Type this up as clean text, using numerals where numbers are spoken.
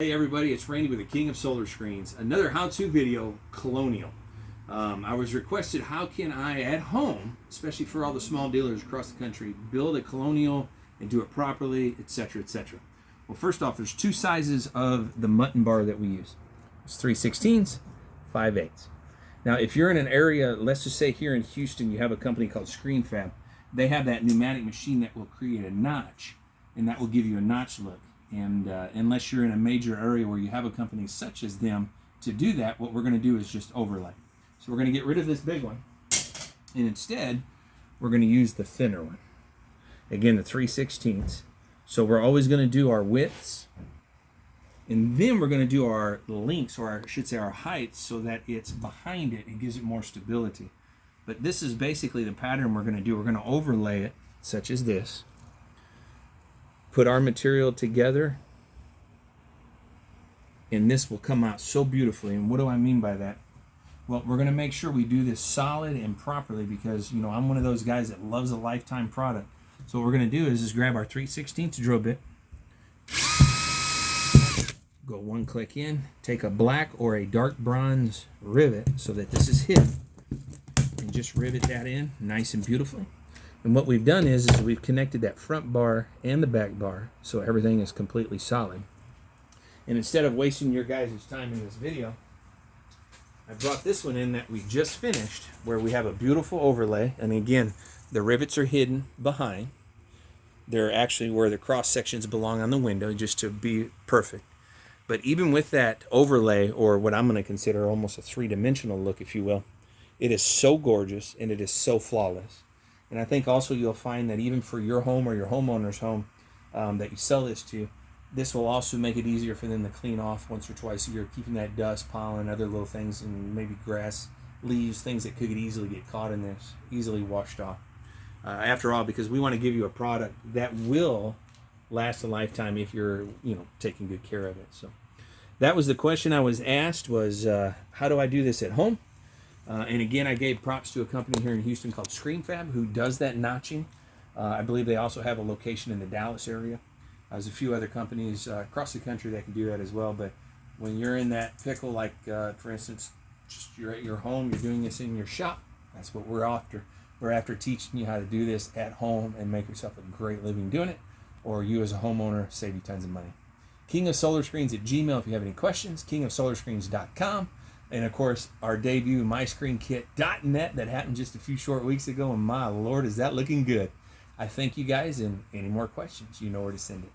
Hey everybody, it's Randy with the King of Solar Screens. Another how-to video, Colonial. I was requested how can I at home, especially for all the small dealers across the country, build a Colonial and do it properly, etc., etc. Well, first off, there's two sizes of the mutton bar that we use. It's 3/16, 5/8. Now, if you're in an area, let's just say here in Houston, you have a company called Screen Fab. They have that pneumatic machine that will create a notch, and that will give you a notch look. And unless you're in a major area where you have a company such as them to do that, what we're going to do is just overlay. So we're going to get rid of this big one, and instead we're going to use the thinner one. Again, the 3/16. So we're always going to do our widths, and then we're going to do our lengths, or I should say our heights, so that it's behind it and gives it more stability. But this is basically the pattern we're going to do. We're going to overlay it such as this. Put our material together, and this will come out so beautifully. And what do I mean by that? Well, we're going to make sure we do this solid and properly, because you know I'm one of those guys that loves a lifetime product. So what we're going to do is just grab our 3/16 drill bit, go one click in, take a black or a dark bronze rivet so that this is hidden, and just rivet that in nice and beautifully. And what we've done is we've connected that front bar and the back bar so everything is completely solid. And instead of wasting your guys' time in this video, I brought this one in that we just finished, where we have a beautiful overlay. And again, the rivets are hidden behind. They're actually where the cross sections belong on the window, just to be perfect. But even with that overlay, or what I'm going to consider almost a three-dimensional look, if you will, it is so gorgeous and it is so flawless. And I think also you'll find that even for your home or your homeowner's home that you sell this to, this will also make it easier for them to clean off once or twice a year, keeping that dust, pollen, other little things, and maybe grass, leaves, things that could easily get caught in this, easily washed off. After all, because we want to give you a product that will last a lifetime if you're, taking good care of it. So that was the question I was asked, was how do I do this at home? And again, I gave props to a company here in Houston called Screen Fab, who does that notching. I believe they also have a location in the Dallas area. There's a few other companies across the country that can do that as well. But when you're in that pickle, like for instance, just you're at your home, you're doing this in your shop, that's what we're after. We're after teaching you how to do this at home and make yourself a great living doing it, or you as a homeowner save you tons of money. King of Solar Screens at Gmail if you have any questions, kingofsolarscreens.com. And of course, our debut, myscreenkit.net, that happened just a few short weeks ago, and my Lord, is that looking good. I thank you guys, and any more questions, you know where to send it.